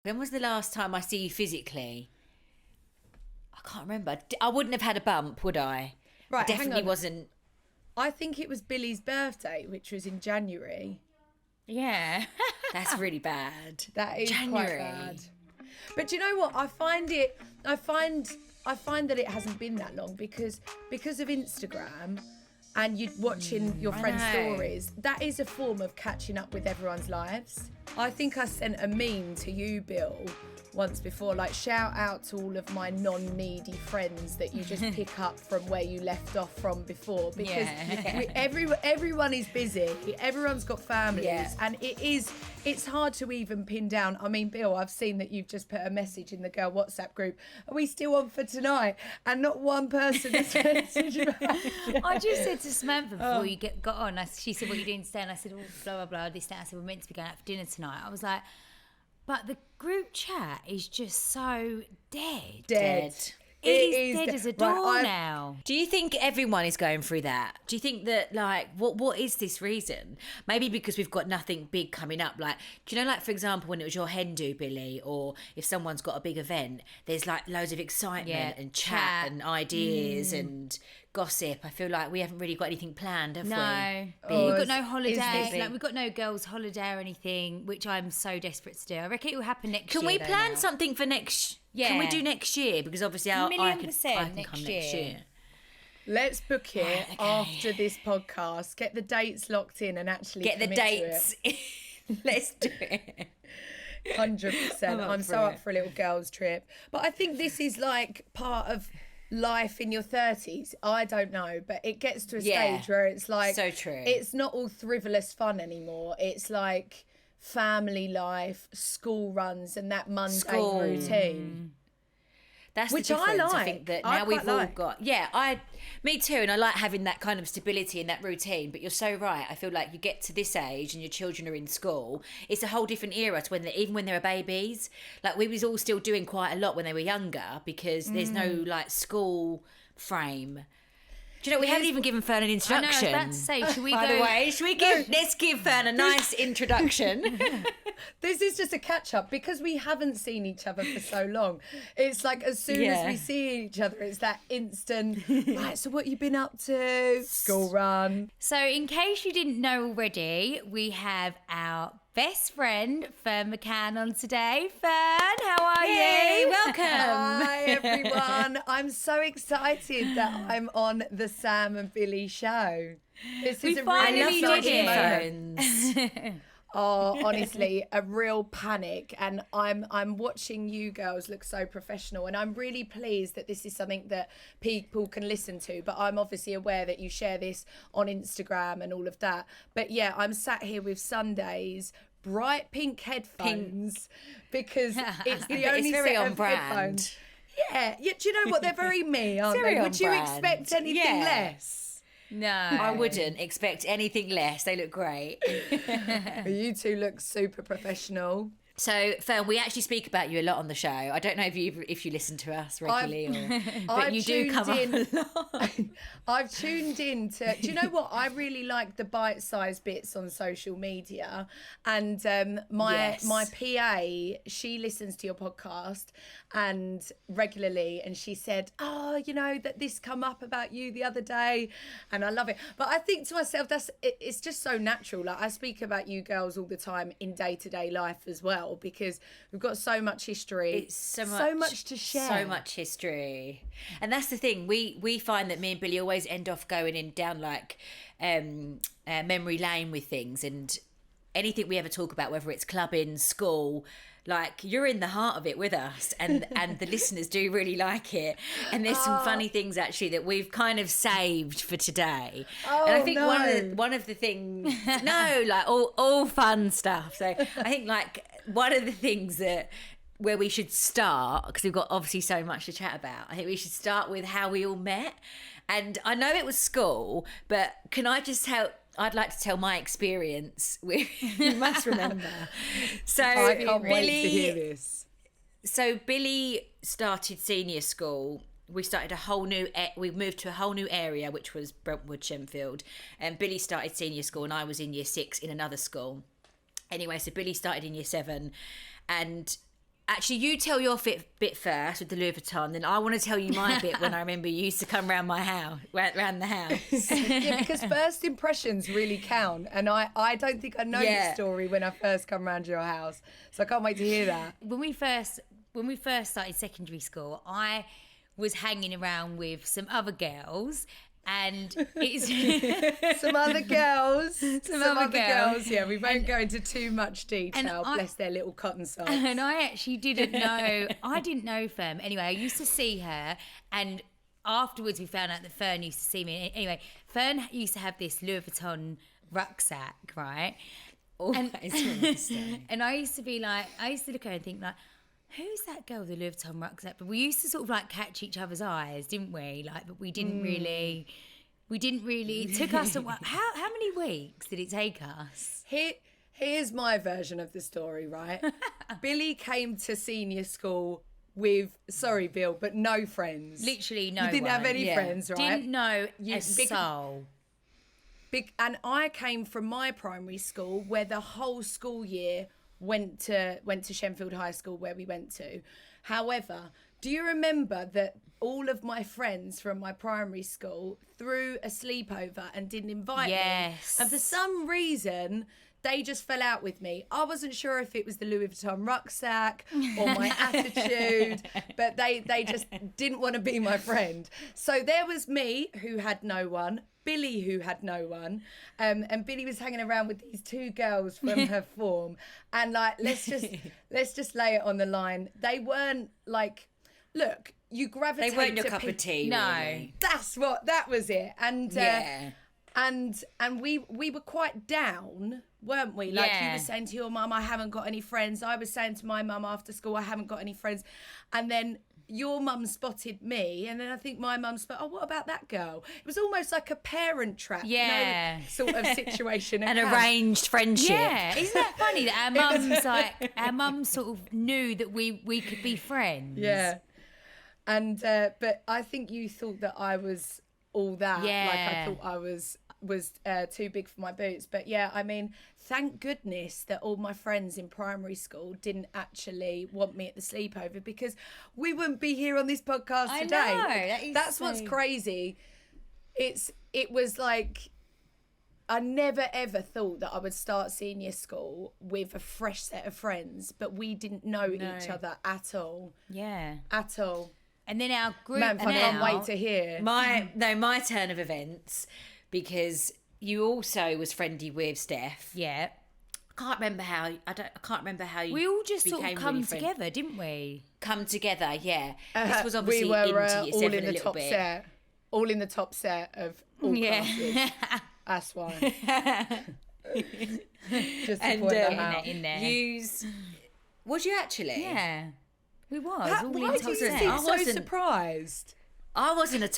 When was the last time I see you physically? I can't remember. I wouldn't have had a bump, would I? Right, Definitely hang on. wasn't. I think it was Billie's birthday, which was in January. Yeah. That's really bad. That is January. quite bad. But do you know what? I find that it hasn't been that long because of Instagram and you watching your friends' stories. That is a form of catching up with everyone's lives. I think I sent a meme to you, Bill, once before, like, shout out to all of my non-needy friends that you just pick up from where you left off from before, because everyone is busy, everyone's got families, and it's hard to even pin down. I mean, Bill, I've seen that you've just put a message in the girl WhatsApp group, are we still on for tonight? And not one person has messaged back. I just said to Samantha before you got on, she said, what are you doing today? And I said, oh, blah, blah, blah, this, that. I said, we're meant to be going out for dinner tonight. I was like, but the group chat is just so dead. It is dead as a door now. Do you think everyone is going through that? Do you think that, like, what is this reason? Maybe because we've got nothing big coming up. Like, do you know, like, for example, when it was your hen do, Billie, or if someone's got a big event, there's like loads of excitement and chat and ideas and gossip. I feel like we haven't really got anything planned, have we? No. We've got no holiday. Like, we've got no girls' holiday or anything, which I'm so desperate to do. I reckon it will happen next year. Can we plan something for next? Yeah. Can we do next year? Because obviously I can come next next year. Let's book it after this podcast. Get the dates locked in and actually get the dates. Let's do it. 100%. I'm so up for a little girls' trip. But I think this is like part of life in your 30s. I don't know, but it gets to a stage where it's like, so true. It's not all frivolous fun anymore. It's like family life, school runs, and that mundane routine. That's which the difference. I like. I think that now we've all got. Yeah, me too, and I like having that kind of stability in that routine. But you're so right. I feel like you get to this age and your children are in school. It's a whole different era to even when they're babies. Like, we was all still doing quite a lot when they were younger because there's no like school frame. Do you know, we haven't even given Ferne an introduction. I know, I was about to say, should we By the way, let's give Ferne a nice introduction. This is just a catch up because we haven't seen each other for so long. It's like as soon as we see each other, it's that instant, right, so what you been up to? School run. So in case you didn't know already, we have our best friend, Ferne Mccann, on today. Ferne, how are you? Welcome. Hi, everyone. I'm so excited that I'm on the Sam and Billie show. This is a really exciting moment. Oh, honestly, a real panic. And I'm watching you girls look so professional. And I'm really pleased that this is something that people can listen to. But I'm obviously aware that you share this on Instagram and all of that. But yeah, I'm sat here with Sunday's bright pink headphones because it's the only very set on of brand. Headphones. Yeah, do you know what? They're very me, aren't they? Would you expect anything less? No. I wouldn't expect anything less. They look great. You two look super professional. So, Ferne, we actually speak about you a lot on the show. I don't know if you listen to us regularly, but you do come up a lot. I've tuned in to. Do you know what? I really like the bite-sized bits on social media, and my PA, she listens to your podcast and regularly, and she said, "Oh, you know that this come up about you the other day," and I love it. But I think to myself, it's just so natural. Like, I speak about you girls all the time in day-to-day life as well. Because we've got so much history. It's so much to share. So much history. And that's the thing. We find that me and Billie always end off going down like memory lane with things, and anything we ever talk about, whether it's clubbing, school, like, you're in the heart of it with us, and the listeners do really like it. And there's some funny things actually that we've kind of saved for today. And I think one of the things, like all fun stuff. So I think like one of the things where we should start, because we've got obviously so much to chat about, I think we should start with how we all met. And I know it was school, but can I just I'd like to tell my experience. You must remember. So I can't wait to hear this. So Billie started senior school. We moved to a whole new area, which was Brentwood, Shenfield. And Billie started senior school, and I was in year 6 in another school. Anyway, so Billie started in year 7, and Actually, you tell your bit first with the Louis Vuitton, then I want to tell you my bit when I remember you used to come round my house, round the house. Yeah, because first impressions really count. And I don't think I know the story when I first come round your house. So I can't wait to hear that. When we first started secondary school, I was hanging around with some other girls. And it's some other girls. Some other girls. Yeah, we won't go into too much detail. Bless their little cotton socks. And I actually didn't know. I didn't know Ferne. Anyway, I used to see her, and afterwards we found out that Ferne used to see me. Anyway, Ferne used to have this Louis Vuitton rucksack, right? And I used to be like, I used to look at her and think like, who's that girl with the Louis Vuitton rucksack? But we used to sort of like catch each other's eyes, didn't we? Like, but we didn't really. It took us how many weeks did it take us? Here's my version of the story, right? Billie came to senior school with, sorry, Bill, but no friends. Literally no. You didn't have any friends, right? Didn't know a soul. And I came from my primary school where the whole school year went to Shenfield High School, where we went to. However, do you remember that all of my friends from my primary school threw a sleepover and didn't invite me? Yes. And for some reason, they just fell out with me. I wasn't sure if it was the Louis Vuitton rucksack or my attitude, but they just didn't want to be my friend. So there was me, who had no one, Billie, who had no one, and Billie was hanging around with these two girls from her form, and like let's just lay it on the line. They weren't like, look, you gravitate. They weren't your cup of tea. No, really. That was it. And and we were quite down, weren't we? Like you were saying to your mum, I haven't got any friends. I was saying to my mum after school, I haven't got any friends, and then your mum spotted me, and then I think my mum spotted, oh, what about that girl? It was almost like a parent trap, sort of situation. An arranged friendship. Yeah, isn't that funny that our mums sort of knew that we could be friends? Yeah. And but I think you thought that I was all that. Yeah. Like I thought I was too big for my boots. But yeah, I mean, thank goodness that all my friends in primary school didn't actually want me at the sleepover, because we wouldn't be here on this podcast today. I know. That's what's crazy. It was like, I never ever thought that I would start senior school with a fresh set of friends, but we didn't know each other at all. Yeah. At all. And then our group. Man, I can't wait to hear. My turn of events, because you also was friendly with Steph. Yeah. I can't remember how you. We all just sort of became come really together, didn't we? Come together, yeah. This was obviously we were into all year 7 in a the little top bit. set. All in the top set of all classes. That's why. Just to point that out. In there. Was you actually? Yeah. We was. All Why in do top you set. seem so surprised? I wasn't in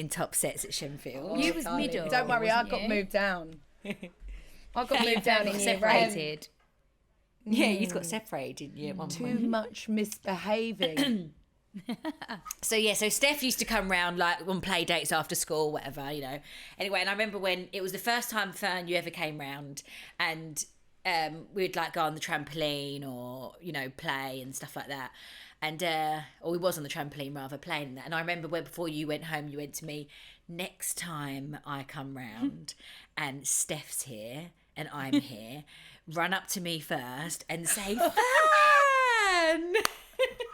top sets at Shenfield. You was darling. middle. Don't worry, I wasn't got you? moved down. I got moved down in year 8. Separated. Yeah, you got separated at one Too point. much misbehaving. So Steph used to come round like on play dates after school, whatever, you know. Anyway, and I remember when it was the first time, Ferne, you ever came round, and we'd like go on the trampoline or, you know, play and stuff like that. And or we was on the trampoline rather, playing that. And I remember before you went home, you went to me, next time I come round and Steph's here and I'm here, run up to me first and say, Ferne!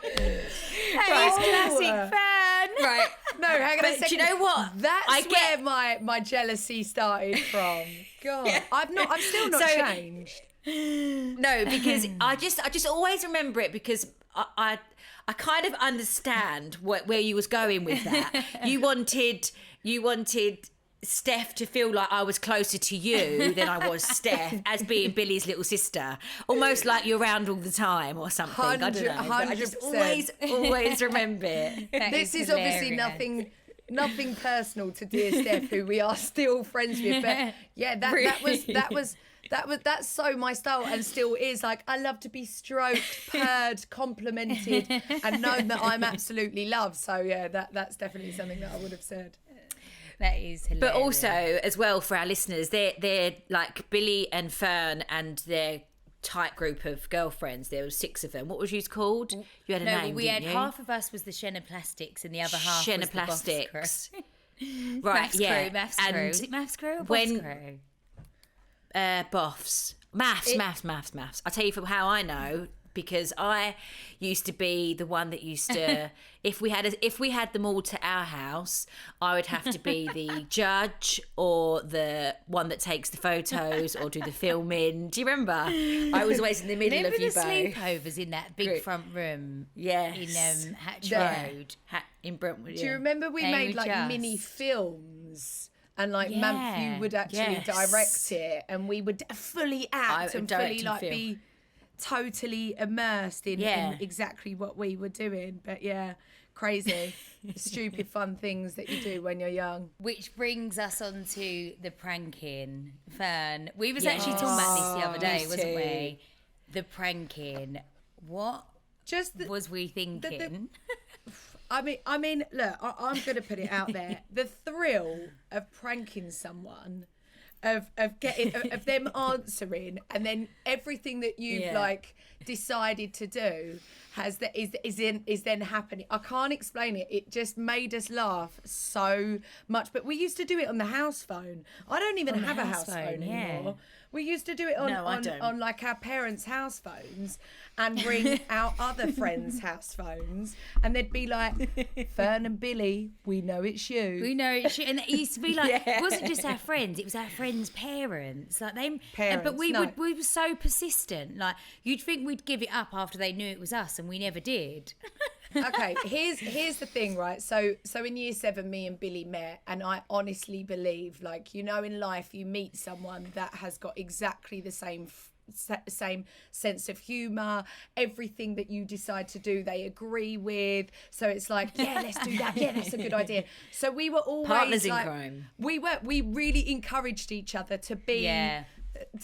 That is classic Ferne. Right. No, hang on a second. Do you know what? That's where my jealousy started from. God, I'm still not changed. No, because I just always remember it, because I kind of understand where you was going with that. You wanted Steph to feel like I was closer to you than I was Steph, as being Billie's little sister, almost like you're around all the time or something. I don't know. But I just 100%. always remember it. This is obviously nothing personal to dear Steph, who we are still friends with. But yeah, that's so my style, and still is. Like, I love to be stroked, purred, complimented, and known that I'm absolutely loved. So yeah, that's definitely something that I would have said. That is hilarious. But also, as well, for our listeners, they're like Billie and Ferne and their tight group of girlfriends. There was 6 of them. What was yours called? You had a name, we had didn't you? half of us was the Shenna-plastics and the other half was the Shenna-plastics. Boffs crew. Right, Maths yeah. crew, maths And crew. Was it maths crew or when- Boffs crew? Boffs. Maths. I'll tell you from how I know, because I used to be the one that used to, if we had them all to our house, I would have to be the judge or the one that takes the photos or do the filming. Do you remember? I was always in the middle Remember of you the both. sleepovers in that big Group. front room Yes. in Hatch Yeah. Road? In Brentwood. Do you remember we They made were like just- mini films? And like Yeah. Matthew would actually Yes. direct it, and we would fully act I and direct fully and like film. be totally immersed in exactly what we were doing. But yeah, crazy, stupid fun things that you do when you're young. Which brings us on to the pranking, Fern. We was actually talking about this the other day, me wasn't too. we? The pranking. What Just the, was we thinking? I mean, look, I'm going to put it out there. The thrill of pranking someone, of getting, of them answering, and then everything that you've Yeah. like decided to do is then happening. I can't explain it. It just made us laugh so much. But we used to do it on the house phone. I don't even On the have a house house phone, phone yeah. anymore. We used to do it on, No, I don't. on like our parents' house phones and ring our other friends' house phones, and they'd be like, Ferne and Billie, we know it's you. We know it should, and it used to be like it wasn't just our friends; it was our friends' parents. Like them, Parents, but we no. we were so persistent. Like you'd think we'd give it up after they knew it was us, and we never did. Okay, here's the thing, right? So in year 7, me and Billy met, and I honestly believe, like, you know, in life you meet someone that has got exactly the same sense of humor. Everything that you decide to do, they agree with. So it's like, yeah, let's do that. Yeah, that's a good idea. So we were always Partners in like, crime. We really encouraged each other to be. Yeah.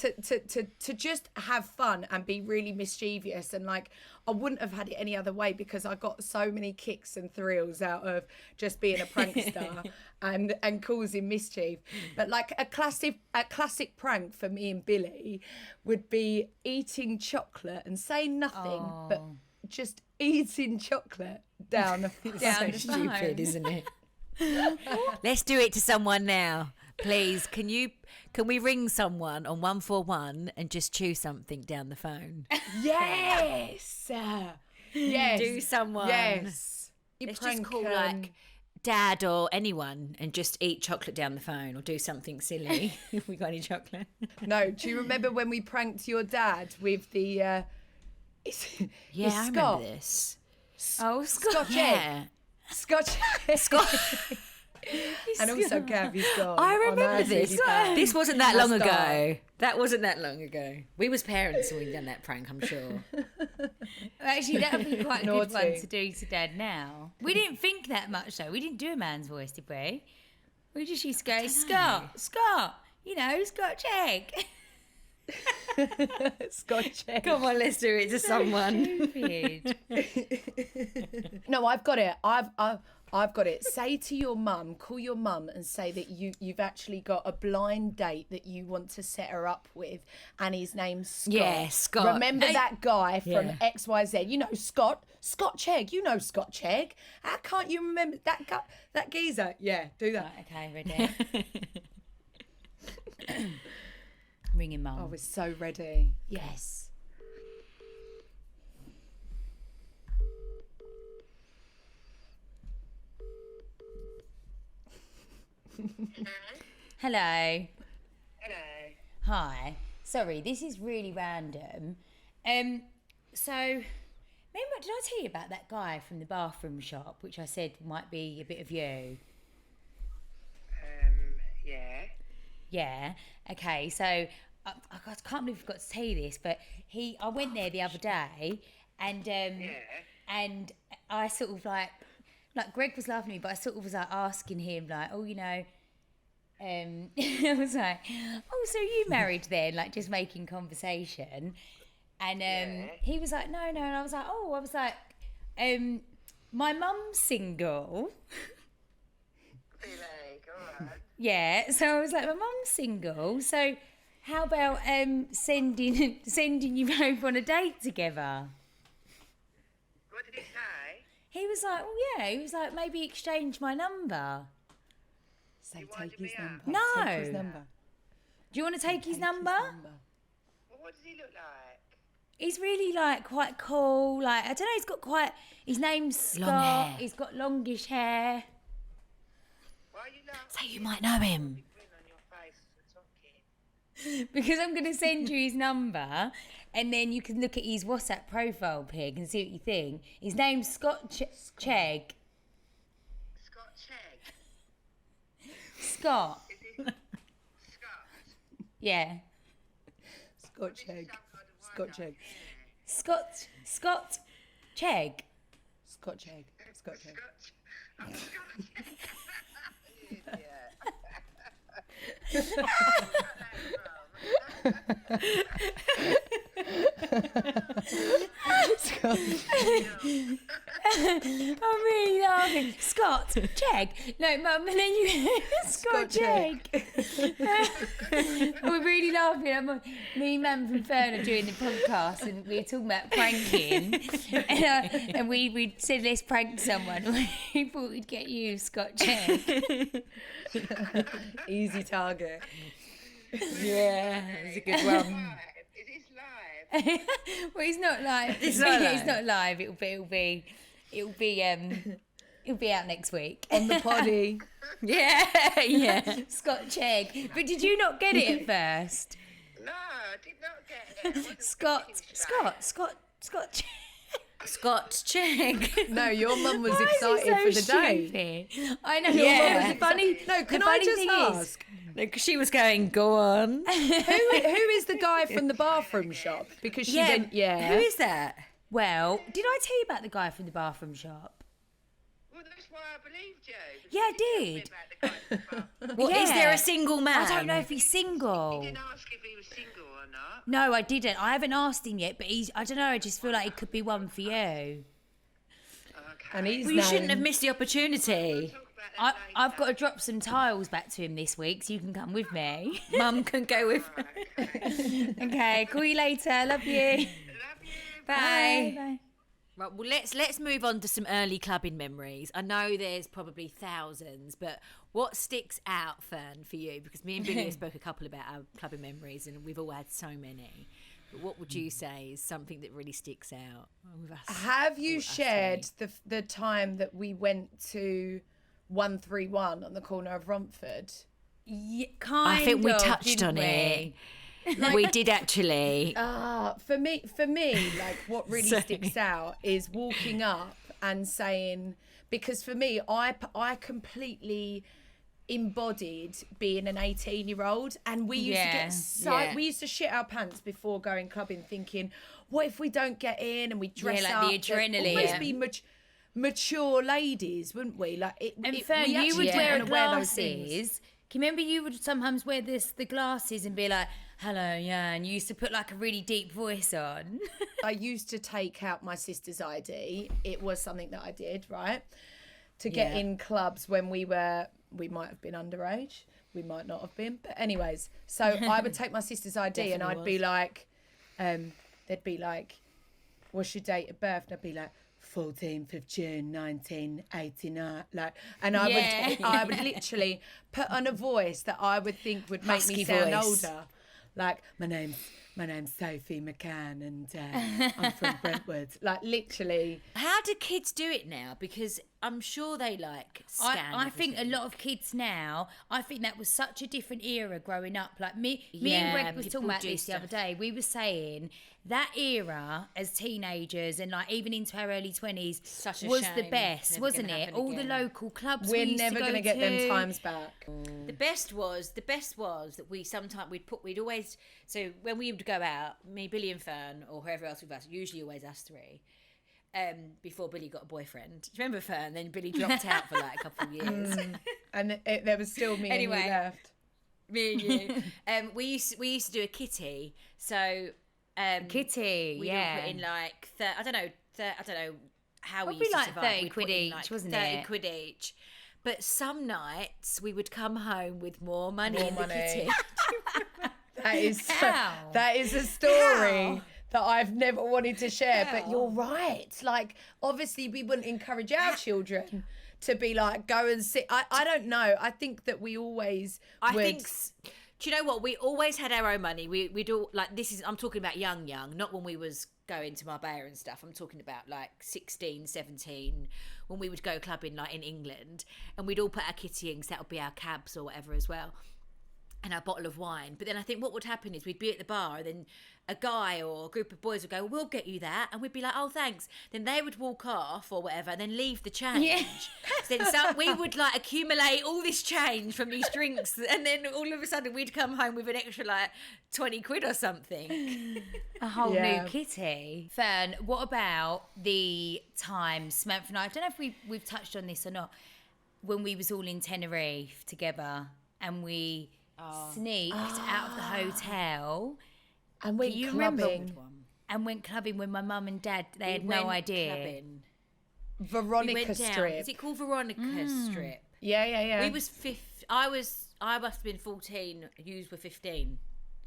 To just have fun and be really mischievous, and like I wouldn't have had it any other way, because I got so many kicks and thrills out of just being a prankster and causing mischief. But like a classic prank for me and Billy would be eating chocolate and saying nothing, but just eating chocolate down the Down the Stupid, phone. isn't it? Let's do it to someone now. Please, can we ring someone on 141 and just chew something down the phone? Yes. Yes. Do someone. Yes. Let's just call like dad or anyone and just eat chocolate down the phone, or do something silly. If we got any chocolate. No, do you remember when we pranked your dad with the Yeah, I remember this. Oh, Scott. Scotch Yeah. egg. Scotch. And also Gabby's gone. I Oh, no, remember that's this. really bad. This wasn't that long That's ago. dark. That wasn't that long ago. We was parents when we done that prank, I'm sure. Actually, that would be quite a good one Naughty. to do to Dad now. We didn't think that much though. We didn't do a man's voice, did we? We just used to go, Scott, you know, Scotch Egg. Scotch egg. Come on, let's do it to someone. Stupid. No, I've got it. I've got it. Say to your mum, call your mum and say that you've actually got a blind date that you want to set her up with, and his name's Scott. Yeah, Scott. Remember that guy from Yeah. XYZ? You know Scotch Egg. You know Scotch Egg. How can't you remember that guy, that geezer? Yeah, do that. Right, okay, ready. Ringing Mum. I was so ready. Yes. Hello. Hello. Hi. Sorry, this is really random. So, remember, did I tell you about that guy from the bathroom shop, which I said might be a bit of you? Yeah. Yeah. Okay. So I can't believe I forgot to tell you this, but I went there the other day, and and I sort of like Greg was laughing at me, but I sort of was like asking him like, oh, you know, I was like, oh, so you married then? Like just making conversation, and he was like, no, and I was like, my mum's single. Really? Go on. Yeah, so I was like, my mum's single, so How about sending you both on a date together? What did he say? He was like, oh yeah. He was like, maybe exchange my number. So You take winded his me up. number. No. Take his number. Do you want to take his number? Well, what does he look like? He's really like quite cool. Like I don't know. He's got quite. His name's Scott. Long hair. He's got longish hair. Why are you laughing? So you might know him. Big grin on your face for talking. Because I'm going to send you his number, and then you can look at his WhatsApp profile pic and see what you think. His name's Scotch Egg. Scotch Egg. Scott. Is it Scott? Yeah. Scotch egg. Scotch egg. Scott Egg. Scotch egg. Scotch egg. Scotch. Oh, Scotch Egg. I'm really laughing. Scott Egg. No, Mum, and then you Scotch Egg. We're really laughing. Me, Mum from Ferne are doing the podcast, and we were talking about pranking, and we said let's prank someone. We thought we'd get you Scotch Egg. Easy target. Yeah, it's a good one. Is this live? Well, it's not live. It's not live. It's not live. It'll be out next week. On the poddy. Yeah. Scotch Egg. But did you not get it at first? No, I did not get it. I wasn't Scott Egg. No, your mum was Why is excited he for so the day. stupid? I know. Yeah. The funny. No, can the I funny just thing ask? Like, she was going, go on. Who is the guy from the bathroom shop? Because she went, yeah. Who is that? Well, did I tell you about the guy from the bathroom shop? Well, that's why I believed you. Yeah, I Tell me did. about the guy in the bathroom. Well, is Yeah. there a single man? I don't know if he's single. Didn't ask if he was single or not. No, I didn't. I haven't asked him yet, but I don't know. I just feel like it could be one for you. Okay. And he's Well, you shouldn't have missed the opportunity. Talk about that I've later. got to drop some tiles back to him this week, so you can come with me. Mum can go with. Okay, call you later. Love you. Love you. Bye. Bye. Right, well, let's move on to some early clubbing memories. I know there's probably thousands, but what sticks out, Fern, for you? Because me and Billy have spoke a couple about our clubbing memories, and we've all had so many. But what would you say is something that really sticks out with us? Have you us shared three? the time that we went to 131 on the corner of Romford? Yeah, I think we of, touched didn't on we? it. We did actually. For me, like what really sticks out is walking up and saying, because for me, I completely embodied being an 18-year-old, and we used to get we used to shit our pants before going clubbing, thinking, what if we don't get in, and we dress like up the adrenaline. almost Yeah. be mature ladies, wouldn't we? Like it, And it, Fern, we you actually would didn't wear wanna wear those things. glasses. Can you remember you would sometimes wear the glasses and be like, hello, yeah, and you used to put like a really deep voice on. I used to take out my sister's ID. It was something that I did, right? To get in clubs when we might have been underage. We might not have been. But anyways, so I would take my sister's ID and I'd be like, they'd be like, what's your date of birth? And I'd be like, 14th of June 1989, like, and I would literally put on a voice that I would think would make Husky me sound voice. older, like my name's Ferne Mccann and I'm from Brentwood, like literally. How do kids do it now? Because I'm sure they like scan. I think a everything. lot of kids now, I think that was such a different era growing up. Like me Yeah, and Greg was people talking about do this the other stuff. day. We were saying that era as teenagers and like even into our early 20s Such a was the shame. best, Never wasn't gonna it? happen All the again. local clubs We're we used never to go gonna get them to. times back. The best was that we'd always, so when we would go out, me, Billy and Fern, or whoever else with us, usually always us three, before Billy got a boyfriend. Do you remember Fern? Then Billy dropped out for like a couple of years. And there was still me Anyway. and you left. Me and you. We used to do a kitty. So Kitty, we yeah. all put in like I don't know how Probably we used to like survive. 30 We'd quid put in, each, like, wasn't 30 it? quid each. But some nights we would come home with more money More in money. the kitty. How? that is a story How? that I've never wanted to share. But you're right. Like, obviously, we wouldn't encourage our children to be like, go and sit. I don't know. I think that we always I would. think. Do you know what? We always had our own money. We'd all like this is. I'm talking about young, not when we was going to Marbella and stuff. I'm talking about like 16, 17, when we would go clubbing like in England, and we'd all put our kitty in, 'cause that would be our cabs or whatever as well, and our bottle of wine. But then I think what would happen is we'd be at the bar, and then a guy or a group of boys would go, "We'll get you that," and we'd be like, "Oh, thanks." Then they would walk off or whatever, and then leave the change. Yeah. So we would like accumulate all this change from these drinks, and then all of a sudden we'd come home with an extra like 20 quid or something. A whole Yeah. new kitty. Fern, what about the time Samantha and I don't know if we've touched on this or not, when we was all in Tenerife together and we sneaked out of the hotel And went you remember clubbing. and went clubbing with my mum and dad. They had no Went idea. clubbing. We Veronica went down. Strip. Is it called Veronica Strip? Yeah. We was I must have been 14. You were 15.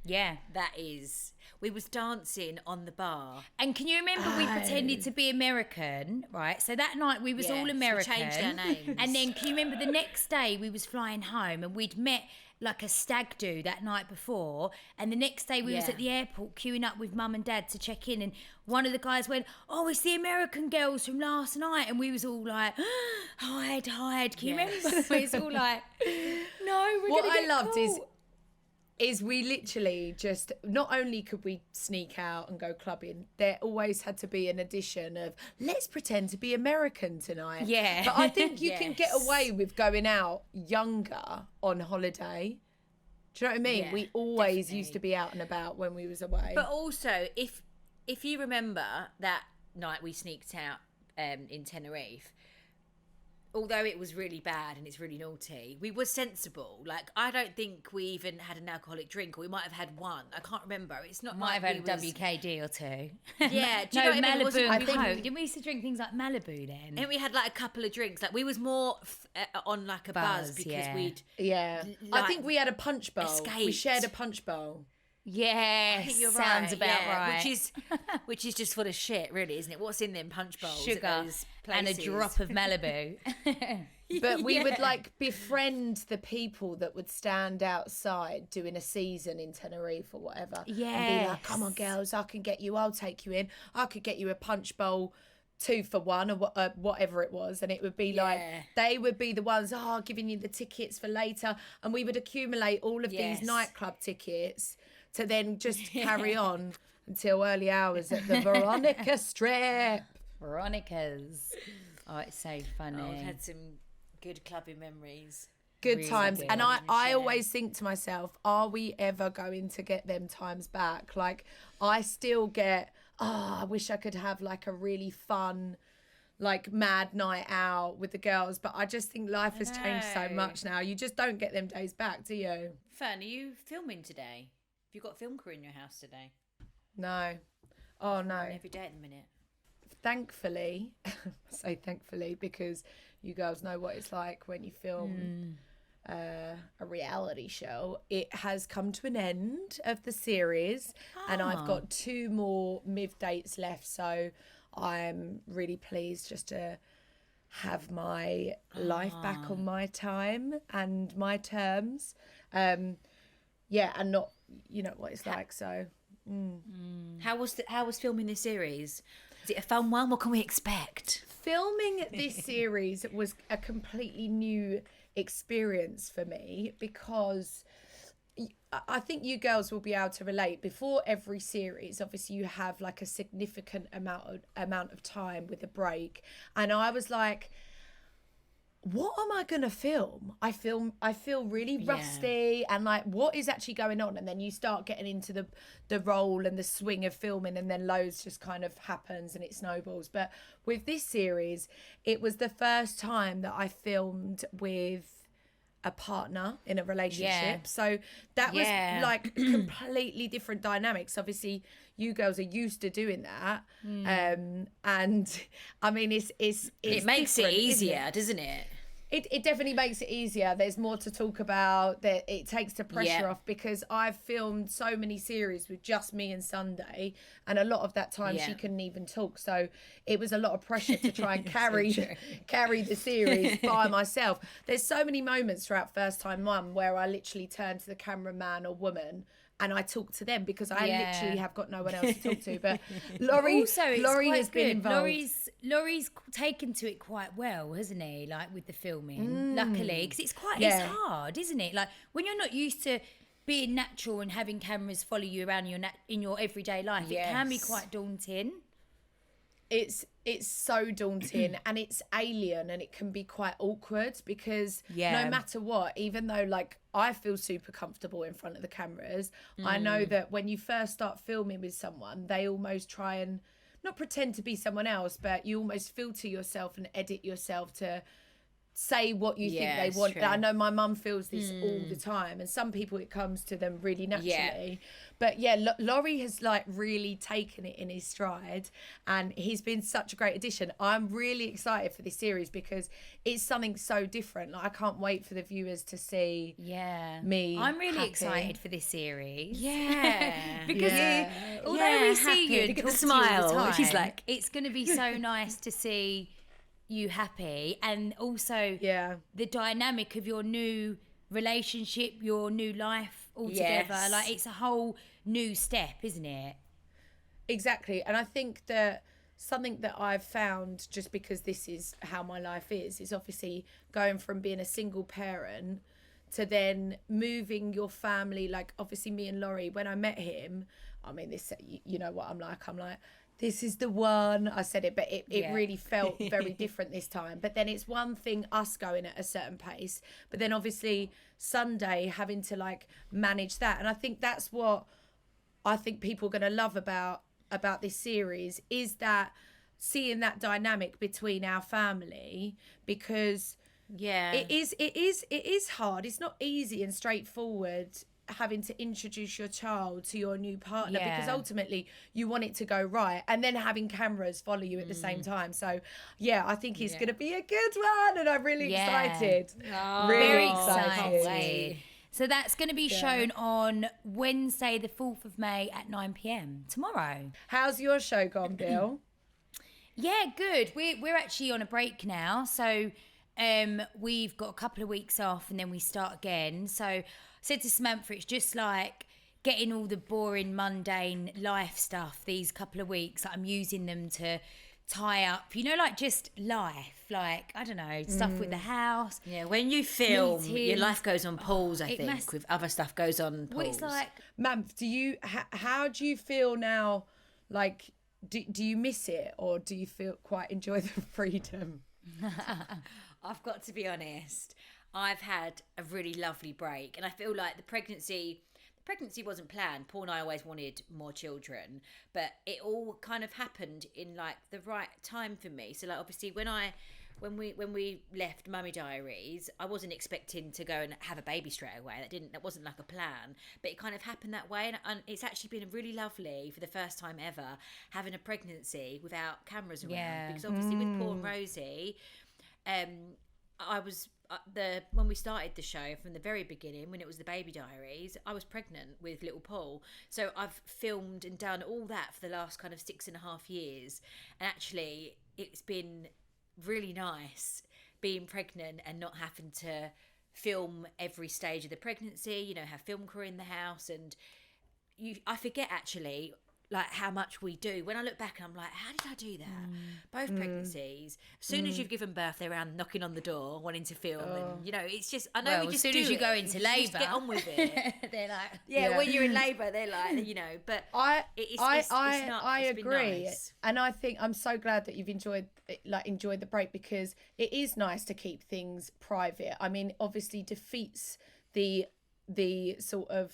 Yeah. That is. We was dancing on the bar. And can you remember we pretended to be American, right? So that night we was Yes, all we American. changed our names. And then can you remember the next day we was flying home and we'd met like a stag do that night before, and the next day we was Yeah. at the airport queuing up with mum and dad to check in, and one of the guys went, "Oh, it's the American girls from last night," and we was all like, hide. Can you Yes. remember? It's all like, no, we're What gonna I get loved caught. is we literally just, not only could we sneak out and go clubbing, there always had to be an addition of, let's pretend to be American tonight. Yeah. But I think you can get Yes. away with going out younger on holiday. Do you know what I mean? Yeah, We always definitely. used to be out and about when we was away. But also, if you remember that night we sneaked out in Tenerife, although it was really bad and it's really naughty, we were sensible. Like, I don't think we even had an alcoholic drink, or we might have had one. I can't remember. It's not Might like have had a we was- WKD or two. Yeah, do you No, know what I mean? It wasn't- Malibu and I think- Coke. Didn't we used to drink things like Malibu then? And we had like a couple of drinks. Like, we was more on like a buzz, Buzz, because yeah. we'd. yeah. I like, think we had a punch bowl. We escaped. shared a punch bowl. Yes, I think you're sounds right, about yeah, right. which is just full of shit, really, isn't it? What's in them punch bowls? at Sugar those and a places? drop of Malibu. But we would Yeah. like befriend the people that would stand outside doing a season in Tenerife or whatever. And be like, come on, Yes. girls, I can get you, I'll take you in. I could get you a punch bowl 2 for 1 or whatever it was. And it would be like, Yeah. they would be the ones, giving you the tickets for later. And we would accumulate all of Yes. these nightclub tickets to then just carry on until early hours at the Veronica Strip. Veronica's. Oh, it's so funny. Oh, I've had some good clubbing memories. Good Really times. good. And I Share. always think to myself, are we ever going to get them times back? Like, I still get, I wish I could have like a really fun, like mad night out with the girls. But I just think life has changed so know. much now. You just don't get them days back, do you? Fern, are you filming today? Have you got a film crew in your house today? No. Oh, no. Every day at the minute. Thankfully, I say thankfully because you girls know what it's like when you film a reality show. It has come to an end of the series, and I've got 2 more MIV dates left, so I'm really pleased just to have my life back on my time and my terms. Yeah, and not, you know what it's like, so... How was filming this series? Is it a fun one? What can we expect? Filming this series was a completely new experience for me because I think you girls will be able to relate. Before every series, obviously you have like a significant amount of time with a break, and I was like, what am I gonna film? I feel really rusty and like, what is actually going on? And then you start getting into the role and the swing of filming, and then loads just kind of happens and it snowballs. But with this series, it was the first time that I filmed with a partner in a relationship. Yeah. So that was Yeah. like completely different dynamics. Obviously, you girls are used to doing that. And I mean, it's It makes it different, isn't easier, doesn't it? It definitely makes it easier. There's more to talk about. That it takes the pressure off, because I've filmed so many series with just me and Sunday, and a lot of that time she couldn't even talk. So it was a lot of pressure to try and carry the series by myself. There's so many moments throughout First Time Mum where I literally turn to the cameraman or woman and I talk to them, because I literally have got no one else to talk to. But Laurie has been involved. Laurie's taken to it quite well, hasn't he? Like with the filming, luckily, because it's hard, isn't it? Like when you're not used to being natural and having cameras follow you around in your everyday life, it can be quite daunting. It's so daunting and it's alien, and it can be quite awkward, because no matter what, even though like I feel super comfortable in front of the cameras, I know that when you first start filming with someone, they almost try and not pretend to be someone else, but you almost filter yourself and edit yourself to say what you think they want. I know my mum feels this all the time, and some people it comes to them really naturally. But Laurie has like really taken it in his stride, and he's been such a great addition. I'm really excited for this series because it's something so different. Like I can't wait for the viewers to see me. I'm really happy. excited for this series. Because although we see you look at the talk to you all the smile, time, she's like, it's going to be so nice to see you happy, and also the dynamic of your new relationship, your new life altogether. Like it's a whole new step, isn't it? Exactly. And I think that something that I've found, just because this is how my life is obviously going from being a single parent to then moving your family. Like obviously me and Laurie, when I met him, I mean, this, you know what I'm like, this is the one. I said it, but it really felt very different this time. But then it's one thing us going at a certain pace, but then obviously Sunday having to like manage that. And I think that's what I think people are going to love about this series, is that seeing that dynamic between our family, because it is hard. It's not easy and straightforward having to introduce your child to your new partner, because ultimately you want it to go right, and then having cameras follow you at the same time. So I think it's going to be a good one, and I'm really excited. Very excited. So that's going to be shown on Wednesday the 4th of May at 9 p.m. tomorrow. How's your show gone, Bill? Yeah, good. We're actually on a break now, so we've got a couple of weeks off and then we start again. So I said to Samantha, it's just like getting all the boring, mundane life stuff these couple of weeks. Like I'm using them to tie up, like just life, like I don't know, stuff with the house. Yeah, when you film, meetings. your life goes on pause. I think with other stuff goes on pause. Well, it's like, Mamph, how do you feel now? Like, do you miss it, or do you quite enjoy the freedom? I've got to be honest. I've had a really lovely break, and I feel like the pregnancy wasn't planned. Paul and I always wanted more children, but it all kind of happened in like the right time for me. So like obviously when we left Mummy Diaries, I wasn't expecting to go and have a baby straight away. That wasn't like a plan, but it kind of happened that way, and it's actually been really lovely for the first time ever having a pregnancy without cameras around, because obviously with Paul and Rosie, I was when we started the show from the very beginning, when it was the Baby Diaries, I was pregnant with little Paul. So I've filmed and done all that for the last kind of 6.5 years, and actually it's been really nice being pregnant and not having to film every stage of the pregnancy. Have film crew in the house, and I forget actually like how much we do. When I look back and I'm like, how did I do that? Both pregnancies. As soon as you've given birth, they're around knocking on the door, wanting to film. And, it's just, I know we just as soon as you go into labour, just get on with it. They're like, when you're in labour, they're like, but I it's agree. been nice. And I think I'm so glad that you've enjoyed the break, because it is nice to keep things private. I mean, obviously defeats the sort of,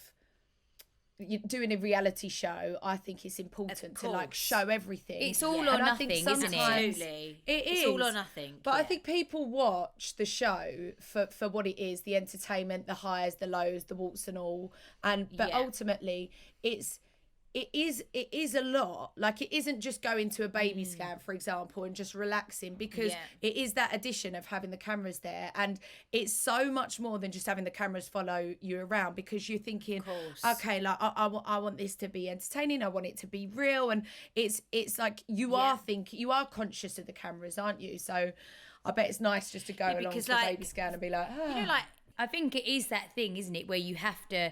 doing a reality show. I think it's important to like show everything. It's all or nothing, isn't it? Absolutely. It's all or nothing. But I think people watch the show for what it is, the entertainment, the highs, the lows, the warts and all. But ultimately it's it is a lot. Like, it isn't just going to a baby scan, for example, and just relaxing, because it is that addition of having the cameras there, and it's so much more than just having the cameras follow you around, because you're thinking, okay, like I want this to be entertaining, I want it to be real, and it's like you are conscious of the cameras, aren't you? So I bet it's nice just to go along to the baby scan and be like, you know, like, I think it is that thing, isn't it, where you have to.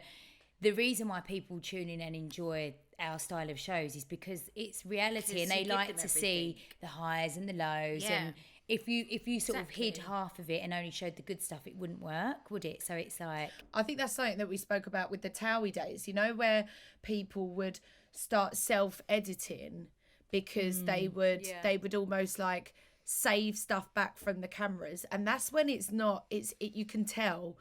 The reason why people tune in and enjoy our style of shows is because it's reality, and they like to see the highs and the lows. And if you sort of hid half of it and only showed the good stuff, it wouldn't work, would it? So it's like, I think that's something that we spoke about with the Towie days, you know, where people would start self-editing because they would almost like save stuff back from the cameras, and that's when you can tell.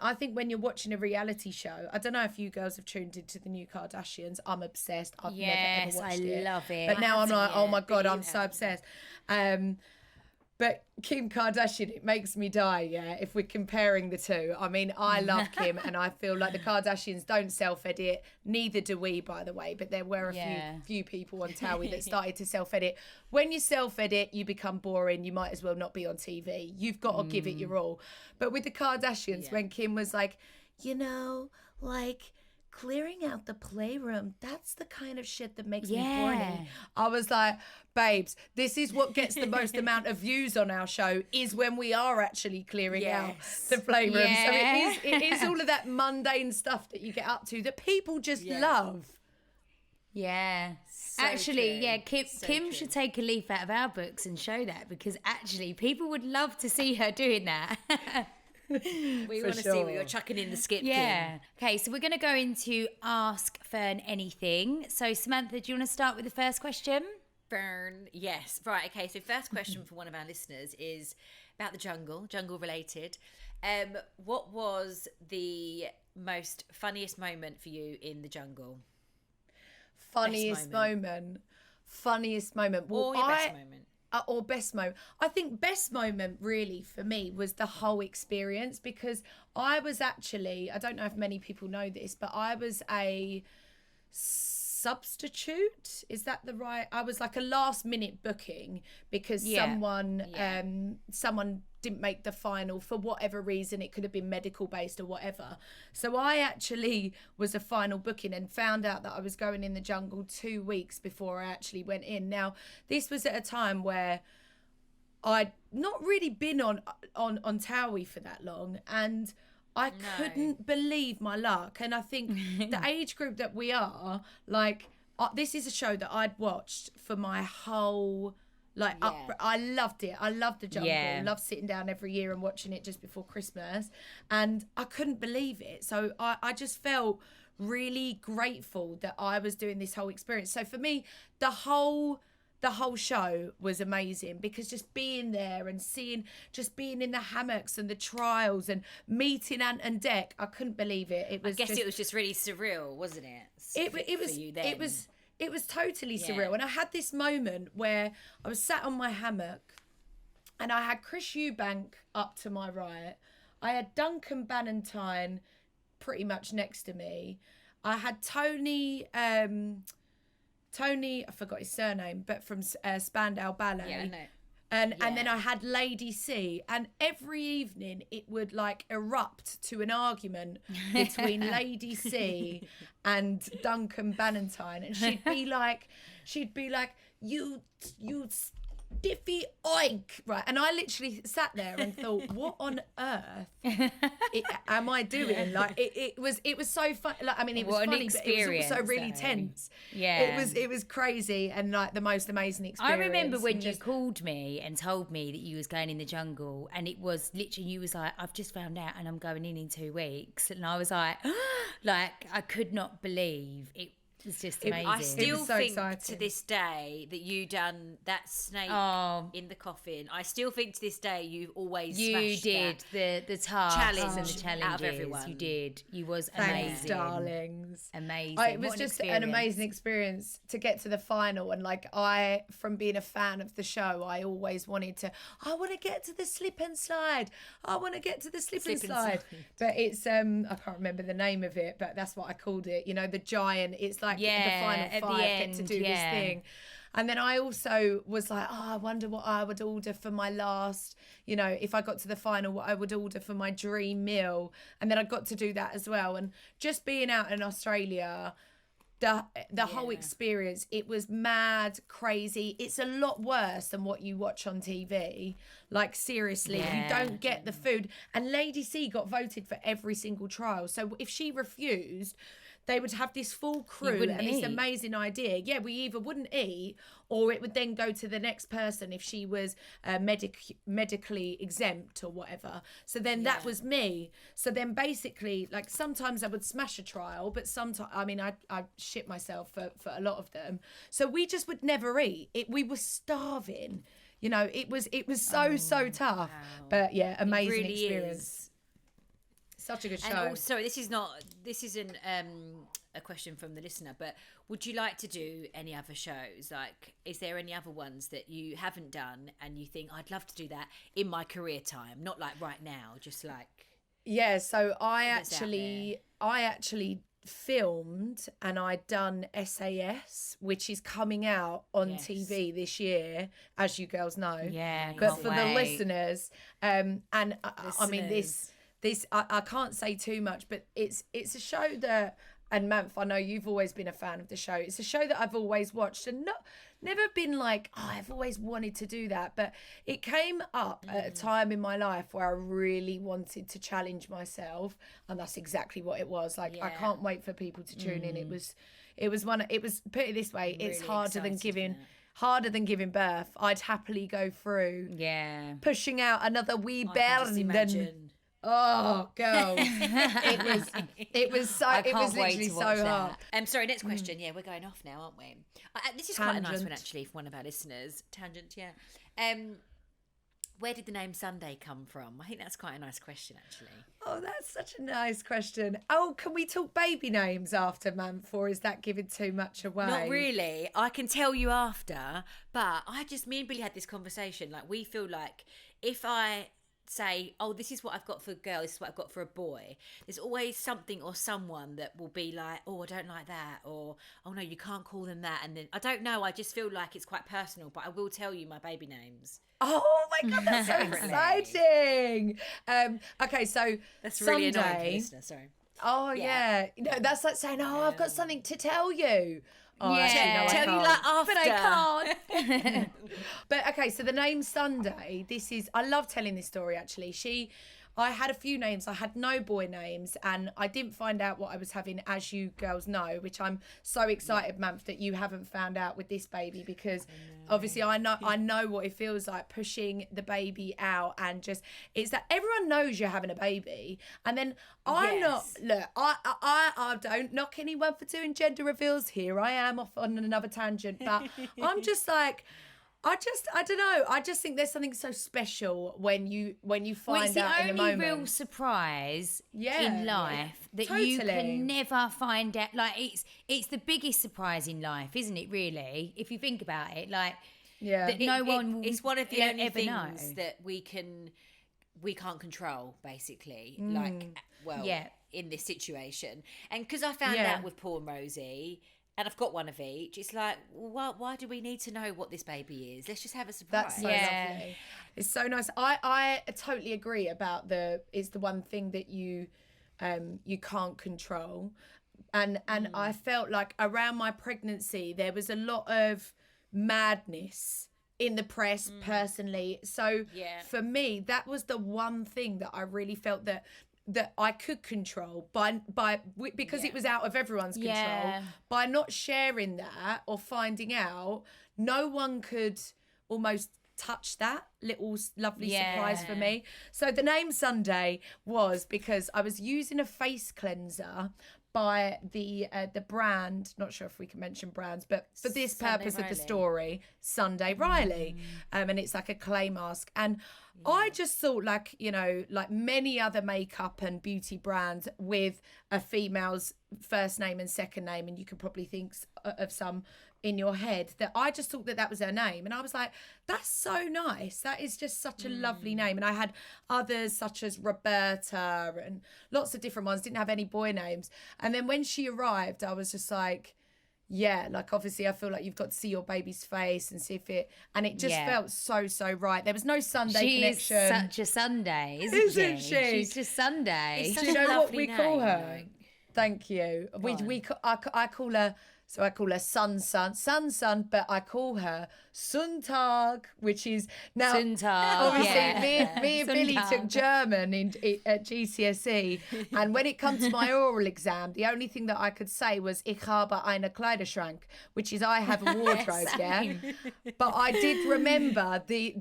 I think when you're watching a reality show, I don't know if you girls have tuned into the new Kardashians. I'm obsessed. I've never ever watched it. Love it. But now I'm like, oh my god, I'm so obsessed. But Kim Kardashian, it makes me die, if we're comparing the two. I mean, I love Kim, and I feel like the Kardashians don't self-edit. Neither do we, by the way. But there were a few people on Towie that started to self-edit. When you self-edit, you become boring. You might as well not be on TV. You've got to give it your all. But with the Kardashians, when Kim was like, you know, like, clearing out the playroom, that's the kind of shit that makes me horny. I was like, babes, this is what gets the most amount of views on our show, is when we are actually clearing out the playroom. So it is all of that mundane stuff that you get up to that people just love. So actually, Kim should take a leaf out of our books and show that, because actually people would love to see her doing that. We want to see what you're chucking in the skip. Okay, so we're going to go into Ask Ferne Anything. So Samantha, do you want to start with the first question? Ferne, yes. Right, okay, so first question for one of our listeners is about the jungle related. What was the funniest moment for you in the jungle? Funniest moment. Well, Or your best moment. Or best moment. I think best moment really for me was the whole experience, because I was actually, I don't know if many people know this, but I was a substitute. Is that the right? I was like a last minute booking because someone didn't make the final for whatever reason. It could have been medical based or whatever. So I actually was a final booking and found out that I was going in the jungle 2 weeks before I actually went in. Now, this was at a time where I'd not really been on Towie for that long, and I couldn't believe my luck. And I think the age group that we are, like, this is a show that I'd watched for my whole, I loved it. I loved the jungle. Loved sitting down every year and watching it just before Christmas. And I couldn't believe it. So I just felt really grateful that I was doing this whole experience. So for me, the whole show was amazing, because just being there and being in the hammocks and the trials and meeting Ant and Dec, I couldn't believe it. It was it was just really surreal, wasn't it? It was totally surreal. And I had this moment where I was sat on my hammock and I had Chris Eubank up to my right. I had Duncan Bannatyne pretty much next to me. I had Tony, I forgot his surname, but from Spandau Ballet. Yeah, I know. And then I had Lady C, and every evening it would like erupt to an argument between Lady C and Duncan Bannatyne, and she'd be like, you stiffy oink, right? And I literally sat there and thought, what on earth am I doing? Like it was so fun. Like, I mean, it was funny, but it was also really tense. It was crazy, and like the most amazing experience. I remember when you called me and told me that you was going in the jungle, and it was literally, you was like, I've just found out and I'm going in 2 weeks, and I was like, I could not believe it. It's just amazing. I still so think exciting. to this day that you done that snake in the coffin. I still think to this day you smashed did the tasks challenge and the challenges. out of everyone. You did. You was Thanks, amazing, darlings. Amazing. It was just an amazing experience to get to the final, and like from being a fan of the show, I always wanted to. I want to get to the slip and slide. I want to get to the slip and slide. But it's I can't remember the name of it, but that's what I called it. You know, the giant. It's like like Yeah, the final at the five get to end, do this yeah. thing. And then I also was like, oh, I wonder what I would order for my last, you know, if I got to the final, what I would order for my dream meal. And then I got to do that as well. And just being out in Australia, the whole experience, it was mad, crazy. It's a lot worse than what you watch on TV. Like, seriously, you don't get the food. And Lady C got voted for every single trial. So if she refused, they would have this full crew and this amazing idea. Yeah, we either wouldn't eat, or it would then go to the next person if she was medically exempt or whatever. So then that was me. So then basically, like, sometimes I would smash a trial, but sometimes, I mean, I shit myself for a lot of them. So we just would never eat. We were starving. You know, it was so tough. Wow. But yeah, amazing really experience. Is. Such a good show. And also, this isn't a question from the listener, but would you like to do any other shows? Like, is there any other ones that you haven't done and you think, I'd love to do that in my career time, not like right now, just like... Yeah, so I actually filmed and I'd done SAS, which is coming out on TV this year, as you girls know. Yeah, but for the listeners, and I mean this I can't say too much, but it's a show that, and Manf, I know you've always been a fan of the show. It's a show that I've always watched and never been like, oh, I've always wanted to do that. But it came up at a time in my life where I really wanted to challenge myself, and that's exactly what it was. Like, I can't wait for people to tune in. It was put it this way, it's Really harder than excited harder than giving birth. I'd happily go through pushing out another wee bear than. Oh, girl! It was so. It was literally so hard. Sorry. Next question. Yeah, we're going off now, aren't we? This is quite a nice one, actually, for one of our listeners. Tangent. Yeah. Where did the name Sunday come from? I think that's quite a nice question, actually. Oh, that's such a nice question. Oh, can we talk baby names after, Manf, or is that giving too much away? Not really. I can tell you after, but me and Billy had this conversation. Like, we feel like if I say, oh, this is what I've got for a girl, this is what I've got for a boy, there's always something or someone that will be like, oh, I don't like that, or oh no, you can't call them that. And then I don't know, I just feel like it's quite personal, but I will tell you my baby names. Oh my god, that's so exciting. Okay, so that's really Sunday, annoying for listener, sorry. Oh yeah. You know, that's like saying, oh, I've got something to tell you. Oh, yeah, actually, no, tell you like after. But I can't. But okay, so the name Sunday, I love telling this story actually. I had a few names. I had no boy names, and I didn't find out what I was having, as you girls know, which I'm so excited, Manf, that you haven't found out with this baby, because obviously I know what it feels like pushing the baby out, and just, it's that everyone knows you're having a baby, and then I don't knock anyone for doing gender reveals. Here I am off on another tangent, but I'm just like, I don't know. I just think there's something so special when you find out in the moment. It's the only real surprise in life that you can never find out. Like, it's the biggest surprise in life, isn't it? Really, if you think about it, like that no one. It's one of the only ever know things that we can't control, basically. In this situation, and because I found out with Paul and Rosie. And I've got one of each. It's like, well, why do we need to know what this baby is? Let's just have a surprise. That's so lovely. It's so nice. I totally agree about it's the one thing that you can't control. And I felt like around my pregnancy, there was a lot of madness in the press personally. So for me, that was the one thing that I really felt that I could control because it was out of everyone's control. By not sharing that or finding out, no one could almost touch that little lovely surprise for me. So the name Sunday was because I was using a face cleanser by the brand, not sure if we can mention brands, but for this purpose of the story, Sunday Riley. And it's like a clay mask. And I just thought, like, you know, like many other makeup and beauty brands with a female's first name and second name, and you could probably think of some in your head, that I just thought that was her name. And I was like, that's so nice. That is just such a lovely name. And I had others such as Roberta and lots of different ones, didn't have any boy names. And then when she arrived, I was just like, yeah, like obviously I feel like you've got to see your baby's face and see if it, and it just felt so right. There was no Sunday connection. She is such a Sunday, Isn't she? She's just Sunday. It's Do you such a know what lovely we call name, her? like- Thank you. I call her. So I call her Sun, but I call her Suntag, which is now Suntag, obviously yeah. me and Billy Suntag. took German at GCSE, and when it comes to my oral exam, the only thing that I could say was Ich habe eine Kleiderschrank, which is I have a wardrobe, yeah. But I did remember the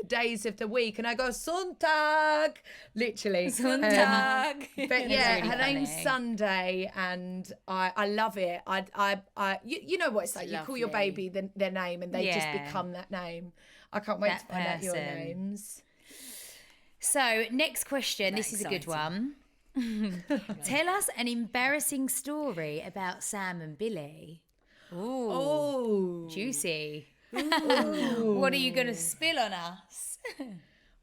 days of the week, and I go Suntag, literally Suntag. But yeah, really her name's funny. Sunday, and I love it. You know what it's like. You call your lovely. baby their name, and they just Yeah. become that name. I can't wait That to find out your person. names. So, next question. This is a good one. Tell us an embarrassing story about Sam and Billie. Ooh, Oh, juicy. What are you going to spill on us?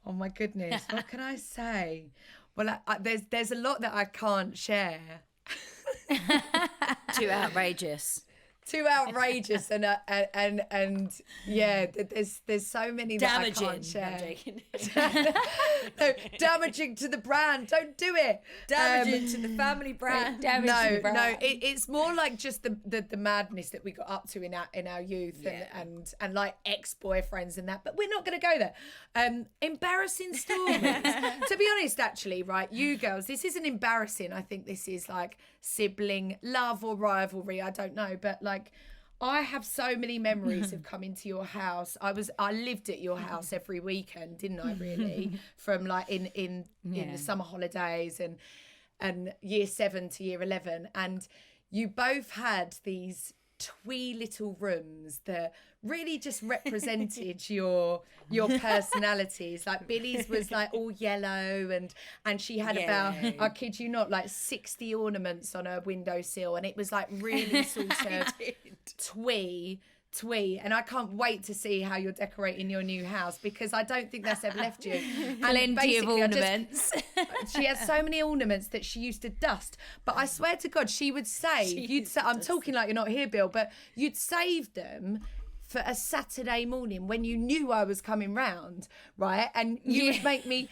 oh my goodness! What can I say? Well, there's a lot that I can't share. Too outrageous. Too outrageous and yeah, there's so many that I Damaging. can't share. I'm joking. No, damaging to the brand. Don't do it. Damaging to the family brand. Damage to the No, brand. it's more like just the madness that we got up to in our youth and like ex-boyfriends and that. But we're not going to go there. Embarrassing stories. To be honest, actually, right, you girls, this isn't embarrassing. I think this is like sibling love or rivalry. I don't know, but like, I have so many memories of coming to your house. I lived at your house every weekend, didn't I? Really, from like in the summer holidays and year 7 to year 11, and you both had these twee little rooms that really just represented your personalities. Like Billy's was like all yellow and she had about, I kid you not, like 60 ornaments on her windowsill, and it was like really sort of twee, and I can't wait to see how you're decorating your new house, because I don't think that's ever left you. And Plenty of basically, ornaments. she has so many ornaments that she used to dust, but I swear to God, she would save. You'd say, I'm talking like you're not here, Bill, but you'd save them for a Saturday morning when you knew I was coming round, right? And you would make me.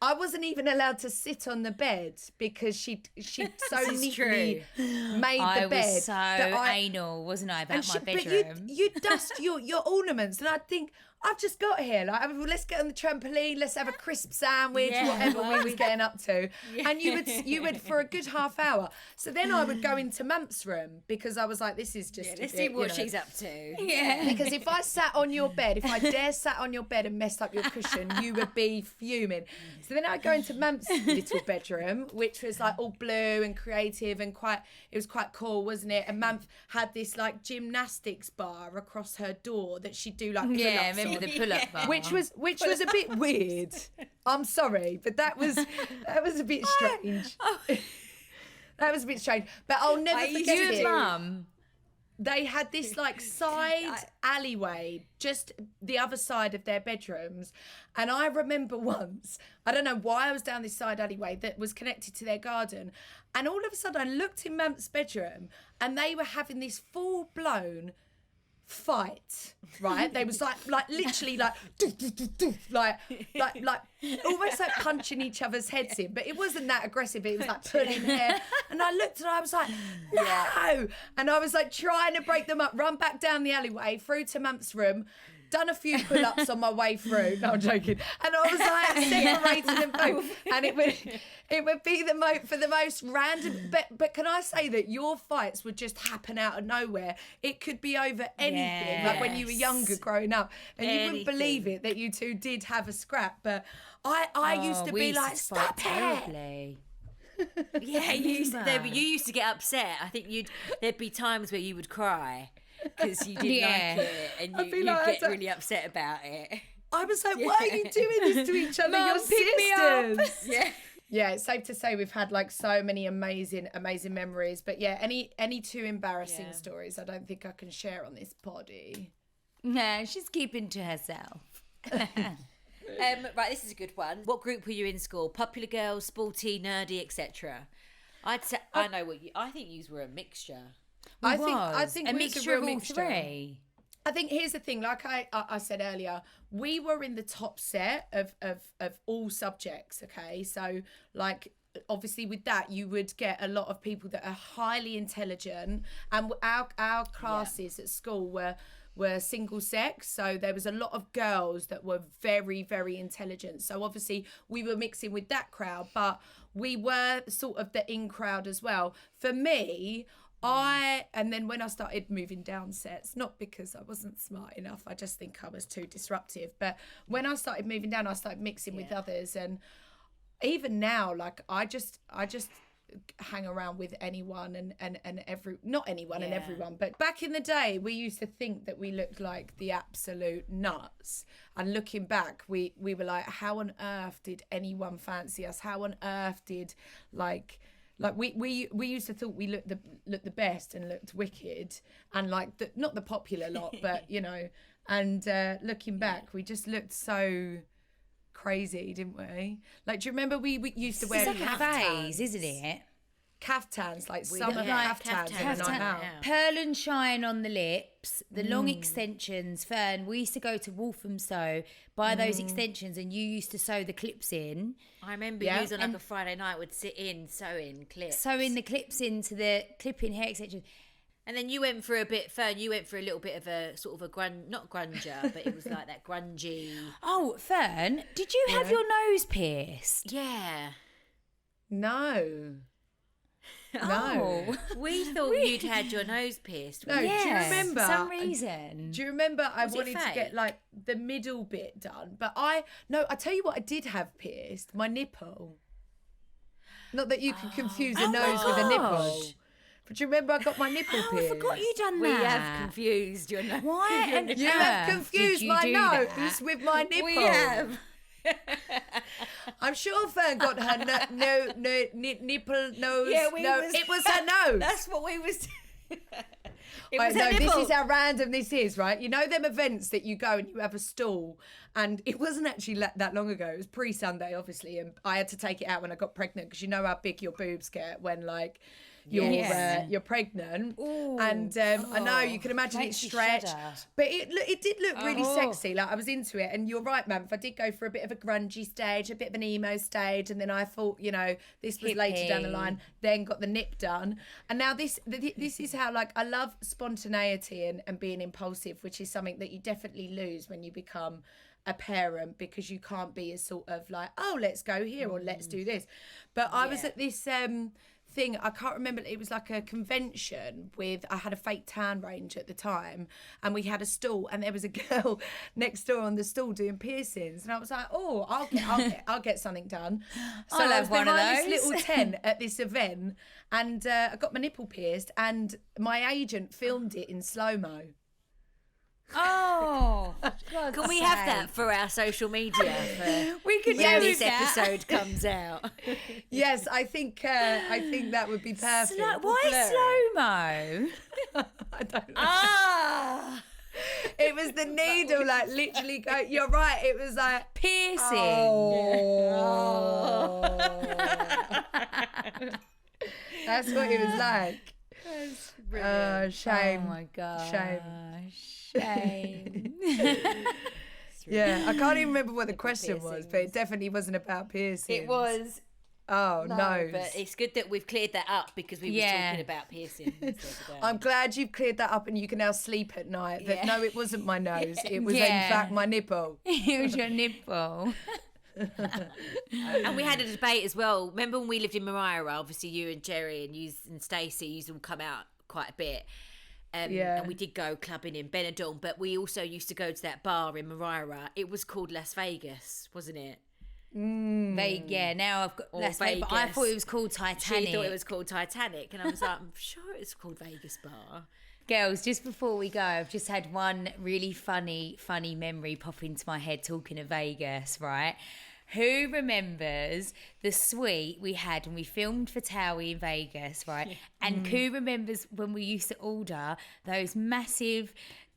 I wasn't even allowed to sit on the bed because she'd so is neatly made I the bed. was so that anal, wasn't I, about my but bedroom? you'd dust your ornaments, and I'd think, I've just got here. Like, let's get on the trampoline. Let's have a crisp sandwich, whatever we was getting up to. And you would for a good half hour. So then I would go into Mamp's room because I was like, this is just. Let's a see bit, what you know. she's up to. Yeah. Because if I sat on your bed, if I dare sat on your bed and messed up your cushion, you would be fuming. So then I'd go into Mamp's little bedroom, which was like all blue and creative and it was quite cool, wasn't it? And Mamp had this like gymnastics bar across her door that she'd do like pull-ups Yeah, remember on. the pull-up bar. Which was a bit weird. I'm sorry, but that was a bit strange. That was a bit strange. But I'll never forget You it. and Mum. They had this like side alleyway just the other side of their bedrooms, and I remember once, I don't know why I was down this side alleyway that was connected to their garden, and all of a sudden I looked in Mamp's bedroom and they were having this full-blown fight, right? They was like literally like doof, doof, doof, doof, like almost like punching each other's heads in, but it wasn't that aggressive. It was like pulling hair, and I looked and I was like, no, and I was like trying to break them up, run back down the alleyway through to Mamp's room, done a few pull-ups on my way through. No, I'm joking. And I was like separating them both, and it would be for the most random. But can I say that your fights would just happen out of nowhere? It could be over anything, like when you were younger, growing up, and you wouldn't believe it that you two did have a scrap. But I used to be like, stop it. Terribly. Yeah, you used to get upset. I think there'd be times where you would cry because you didn't like it, and I'd be you'd like, get really upset about it. I was like, why are you doing this to each other? Mum, You're pick me up. sisters. Yeah. Yeah, it's safe to say we've had like so many amazing memories. But yeah, any too embarrassing stories, I don't think I can share on this poddy. No, she's keeping to herself. Right, this is a good one. What group were you in school? Popular girls, sporty, nerdy, etc. I'd say I know what you. I think you were a mixture. I think a we was mixture real of all mixture. three. I think here's the thing, like I said earlier, we were in the top set of all subjects, okay? So like obviously with that you would get a lot of people that are highly intelligent, and our classes at school were single sex, so there was a lot of girls that were very, very intelligent. So obviously we were mixing with that crowd, but we were sort of the in crowd as well. For me, and then when I started moving down sets, not because I wasn't smart enough, I just think I was too disruptive, but when I started moving down, I started mixing with others. And even now, like I just hang around with anyone and not anyone and everyone, but back in the day we used to think that we looked like the absolute nuts, and looking back we were like, how on earth did anyone fancy us? How on earth did like we used to think we looked the best and looked wicked and like not the popular lot, but you know, and looking back we just looked so crazy, didn't we? Like, do you remember we used to wear It's like a phase, isn't it? Caftans, like summer like caftans and a night out. Pearl and shine on the lips, the long extensions. Fern, we used to go to Walthamstow, buy those extensions, and you used to sew the clips in. I remember you on like a Friday night would sit in sewing clips. Sewing the clips into the clip-in hair extensions. And then you went for a bit, Fern, you went for a little bit of a sort of a not grunger, but it was like that grungy. Oh, Fern, did you have your nose pierced? Yeah. No. Oh. We thought you'd had your nose pierced. No, do you remember? For some reason. Do you remember I Was it wanted to fake? get like the middle bit done, but I tell you what I did have pierced, my nipple. Not that you can confuse a nose with a nipple. But do you remember I got my nipple pierced? I forgot you done We that. have confused your nose. Why? on You earth have confused did you my do nose that? with my nipple. We have. I'm sure Fern got her nipple nose. Yeah, it was her nose. That's what we was. It Wait, was no, a nipple. this is how random this is, right? You know them events that you go and you have a stall, and it wasn't actually that long ago. It was pre-Sunday, obviously, and I had to take it out when I got pregnant, because you know how big your boobs get when like you're pregnant. Ooh. And I know you can imagine it makes you stretched, shudder. but it did look really sexy. Like I was into it, and you're right, man. If I did go for a bit of a grungy stage, a bit of an emo stage, and then I thought, you know, this was later down the Hippie. line, then got the nip done, and now this is how, like, I love spontaneity and being impulsive, which is something that you definitely lose when you become a parent, because you can't be as sort of like, oh, let's go here or let's do this. But I was at this thing, I can't remember, it was like a convention with, I had a fake tan range at the time, and we had a stall, and there was a girl next door on the stall doing piercings, and I was like, oh, I'll get something done. So I'll I was have one of behind this those. little tent at this event, and I got my nipple pierced, and my agent filmed it in slow-mo. Oh, Can we have that for our social media? We could When do this that. episode comes out. Yes, I think that would be perfect. Why slow-mo? I don't know. Ah, It was the needle, like literally go. You're right. It was like piercing. oh. That's what it was like. Shame. Oh my god. Shame. Shame. Yeah, I can't even remember what the question was, but it definitely wasn't about piercings. It was. Oh no. But it's good that we've cleared that up, because we were talking about piercings. the other day. I'm glad you've cleared that up and you can now sleep at night. That no, it wasn't my nose. It was in Yeah. fact my nipple. It was your nipple. And we had a debate as well. Remember when we lived in Mariah? Obviously, you and Jerry and you and Stacey used to all come out quite a bit. Yeah. And we did go clubbing in Benidorm, but we also used to go to that bar in Mariah. It was called Las Vegas, wasn't it? Yeah, now I've got. Or That's right, but I Vegas. thought it was called Titanic. She thought it was called Titanic, and I was like, I'm sure it's called Vegas Bar. Girls, just before we go, I've just had one really funny memory pop into my head talking of Vegas, right? Who remembers the suite we had when we filmed for Towie in Vegas, right? And who remembers when we used to order those massive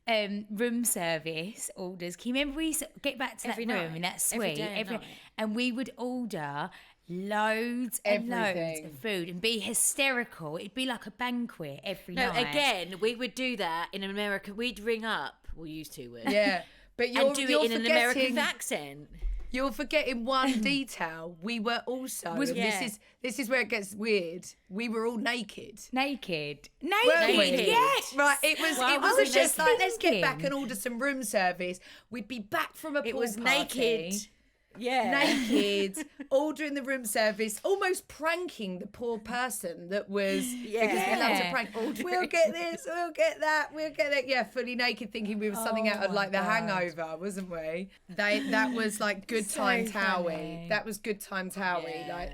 room service orders. Can you remember we used to get back to Every that room night. in that Every suite day and night. and we would order loads and loads Everything. of food and be hysterical. It'd be like a banquet every No, night. again, we would do that in America. We'd ring up. Well, used to would. Yeah, but you're And do you're it in an American forgetting- accent. You're forgetting one detail. We were also. Yeah. This is where it gets weird. We were all naked. Naked. Weren't we? Naked, yes. Right, it was Well, it I was was just just like, let's get thinking. back and order some room service. We'd be back from a pool It was party, naked. Yeah. naked, ordering the room service, almost pranking the poor person that was because we love to Yeah. prank. We'll get this, we'll get that, we'll get that. Yeah, fully naked, thinking we were something out of my like The God. Hangover, wasn't we? That was like good So times Howie. funny. That was good times Howie. Yeah. Like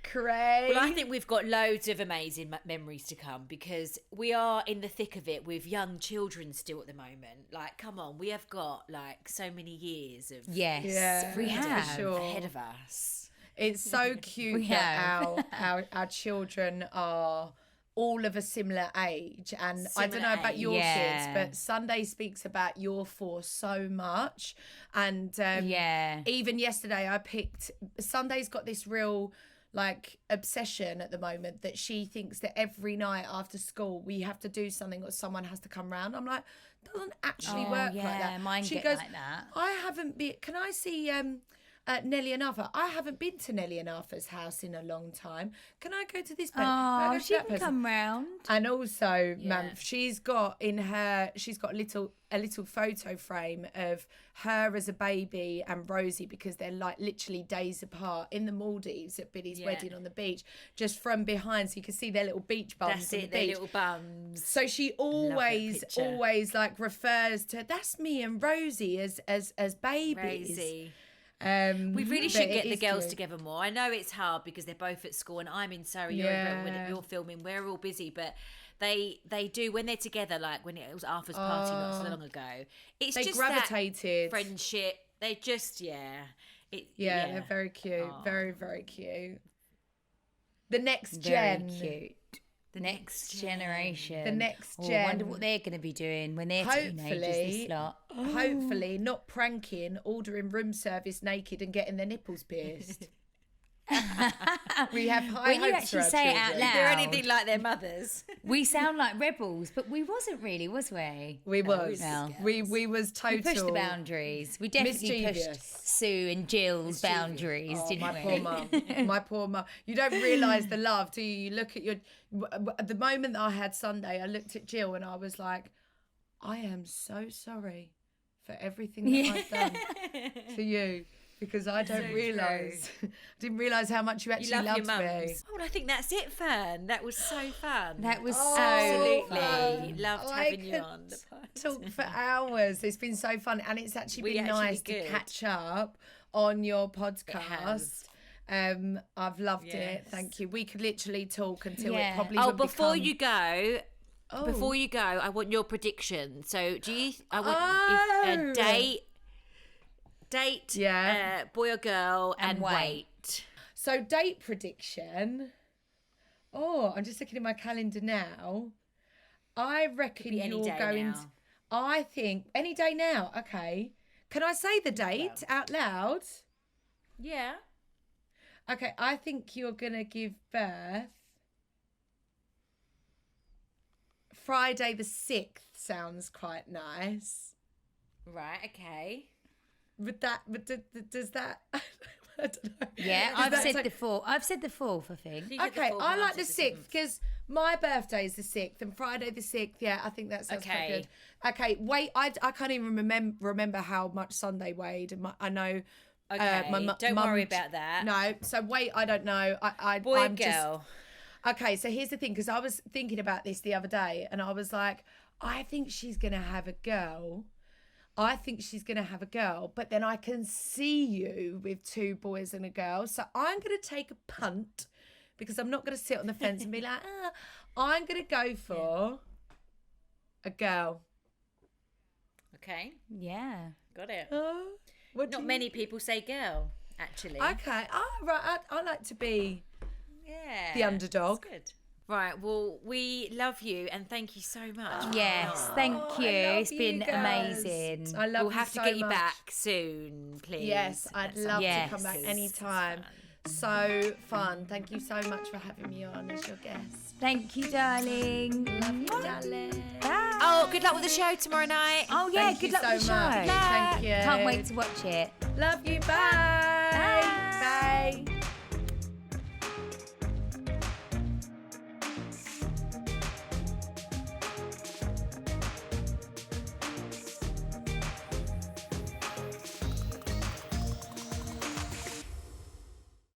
crazy. Well, I think we've got loads of amazing memories to come because we are in the thick of it with young children still at the moment. Like, come on, we have got like so many years of Yes, Yeah, we for have. sure. ahead of us. It's so cute We that have. our children are all of a similar age. And I don't know about your Yeah. kids, but Sunday speaks about your four so much. And Yeah. even yesterday I picked, Sunday's got this real like obsession at the moment that she thinks that every night after school we have to do something or someone has to come round. I'm like, doesn't actually Oh, work like yeah, that. mine She get goes, like that. I haven't been. Can I see Nelly and Arthur? I haven't been to Nelly and Arthur's house in a long time. Can I go to this person? Can I Oh, go to she that can person? come round. And also, Yeah. she's got a little photo frame of her as a baby and Rosie because they're like literally days apart in the Maldives at Billy's Yeah. wedding on the beach, just from behind, so you can see their little beach bums That's on it, the their beach. little bums. So she always picture. like refers to that's me and Rosie as babies. Crazy. We We really should get the girls together more. I know it's hard because they're both at school and I'm in Surrey, you're in Brentwood, Yeah. you're filming, we're all busy, but they do when they're together, like when it was Arthur's party not so long ago. It's They just gravitated. that friendship. They just Yeah, they're very cute. Very, very cute. The next Very gen. cute. The next generation. The next Oh, I gen. wonder what they're going to be doing when they're teenagers, this lot. Hopefully not pranking, ordering room service naked and getting their nipples pierced. We have high When you hopes for actually our say it out children. loud, They're anything like their mothers. we sound like rebels, but we wasn't really, was we? We was. No. We was total. We pushed the boundaries. We definitely Mischievous. pushed Sue and Jill's boundaries, Oh, didn't my we? poor mum. My poor mum. You don't realise the love, do you? You look at at the moment that I had Sunday, I looked at Jill and I was like, I am so sorry for everything that I've done to you. Because I don't realise, didn't realise how much you You actually love your loved me. mums. Oh, and I think that's it, Fern. That was so fun. That was so Absolutely. fun. Loved I having you could on the pod. Talk for hours. It's been so fun, and it's actually We been actually nice to could. catch up on your has. podcast. I've loved it. Yes. Thank you. We could literally talk until Yeah. it probably Oh, would before become... you go, Oh. before you go, I want your prediction. So, do you? I want Oh. if, date, Yeah. boy or girl, and wait. wait. So date prediction. Oh, I'm just looking at my calendar now. I reckon be any you're day going. now. I think any day now. Okay. Can I say the date out loud? Yeah. Okay, I think you're gonna give birth Friday the 6th. Sounds quite nice. Right. Okay. Does that? I don't know. Yeah, Does I've that said take- the 4th. I've said the 4th, I think. You did the Okay, fourth I and like the said 6th because my birthday is the 6th and Friday the 6th. Yeah, I think that sounds quite Okay. good. Okay, wait, I can't even remember how much Sunday weighed. And I know. Okay. Don't mum- worry about that. No, so wait, I don't know. Boy I'm or just- girl. Okay, so here's the thing, because I was thinking about this the other day and I was like, I think she's going to have a girl. But then I can see you with 2 boys and a girl. So I'm going to take a punt because I'm not going to sit on the fence and be like, I'm going to go for a girl. Okay. Yeah. Got it. What do Not you- many people say girl, actually. Okay, right. I like to be Yeah. the underdog. That's good. Right, well, we love you and thank you so much. Yes, thank you. I love It's been you guys. amazing. I love We'll you have so to get you much. back soon, please. Yes, I'd love Yes. to come back It's anytime. fun. So fun. Thank you so much for having me on as your guest. Thank you, darling. Love you, darling. Bye. Oh, good luck with the show tomorrow night. Oh, yeah, Thank good you luck so with the show. much. Thank you. Can't wait to watch it. Love you. Bye.